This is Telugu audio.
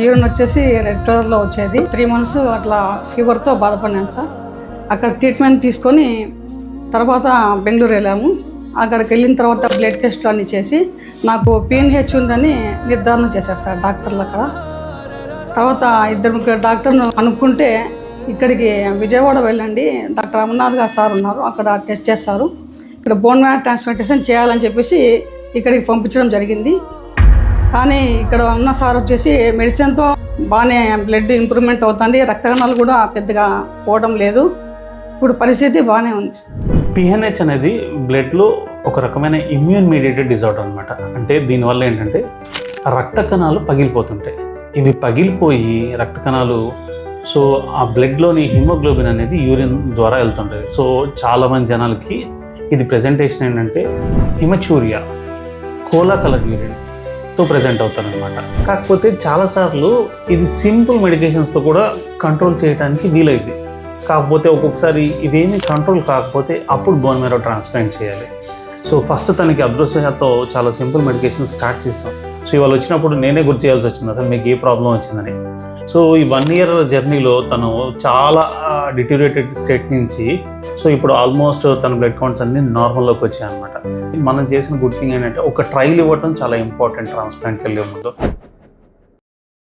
యూరిన్ వచ్చేసి రెడ్ కలర్లో వచ్చేది. 3 months అట్లా ఫీవర్తో బాధపడినాను సార్. అక్కడ ట్రీట్మెంట్ తీసుకొని తర్వాత బెంగళూరు వెళ్ళాము. అక్కడికి వెళ్ళిన తర్వాత బ్లడ్ టెస్ట్ అన్నీ చేసి నాకు PNH ఉందని నిర్ధారణ చేశారు సార్ డాక్టర్లు అక్కడ. తర్వాత 2-3 డాక్టర్ను అనుకుంటే ఇక్కడికి విజయవాడ వెళ్ళండి, డాక్టర్ అమర్నాథ్ గారు సార్ ఉన్నారు, అక్కడ టెస్ట్ చేస్తారు, ఇక్కడ బోన్ మ్యారో ట్రాన్స్ప్లాంటేషన్ చేయాలని చెప్పేసి ఇక్కడికి పంపించడం జరిగింది. కానీ ఇక్కడ ఉన్న సార్ వచ్చేసి మెడిసిన్తో బాగానే బ్లడ్ ఇంప్రూవ్మెంట్ అవుతుంది, రక్తకణాలు కూడా పెద్దగా పోవడం లేదు, ఇప్పుడు పరిస్థితి బాగానే ఉంది. PNH అనేది బ్లడ్లో ఒక రకమైన ఇమ్యూన్ మీడియేటెడ్ డిజార్డర్ అనమాట. అంటే దీనివల్ల ఏంటంటే రక్త కణాలు పగిలిపోతుంటాయి. ఇవి పగిలిపోయి రక్త కణాలు సో ఆ బ్లడ్లోని హిమోగ్లోబిన్ అనేది యూరిన్ ద్వారా వెళ్తుంటుంది. సో చాలామంది జనాలకి ఇది ప్రజెంటేషన్ ఏంటంటే హిమచూరియా, కోలా కలర్ యూరిన్తో ప్రజెంట్ అవుతారనమాట. కాకపోతే చాలాసార్లు ఇది సింపుల్ మెడికేషన్స్తో కూడా కంట్రోల్ చేయడానికి వీలైంది. కాకపోతే ఒక్కొక్కసారి ఇవేమీ కంట్రోల్ కాకపోతే అప్పుడు బోన్ మ్యారో ట్రాన్స్ప్లాంట్ చేయాలి. సో ఫస్ట్ తనకి అదృష్టంతో చాలా సింపుల్ మెడికేషన్ స్టార్ట్ చేస్తాం. సో ఇవాళ వచ్చినప్పుడు నేనే గుర్తు చేయాల్సి వచ్చింది అసలు మీకు ఏ ప్రాబ్లం వచ్చిందని. సో ఈ 1 year జర్నీలో తను చాలా డిటోరియేటెడ్ స్టేట్ నుంచి సో ఇప్పుడు ఆల్మోస్ట్ తన బ్లడ్ కౌంట్స్ అన్నీ నార్మల్లోకి వచ్చాయి అనమాట. మనం చేసిన గుడ్ థింగ్ ఏంటంటే ఒక ట్రయల్ ఇవ్వటం చాలా ఇంపార్టెంట్ ట్రాన్స్ప్లాంట్కి వెళ్ళే ముందు.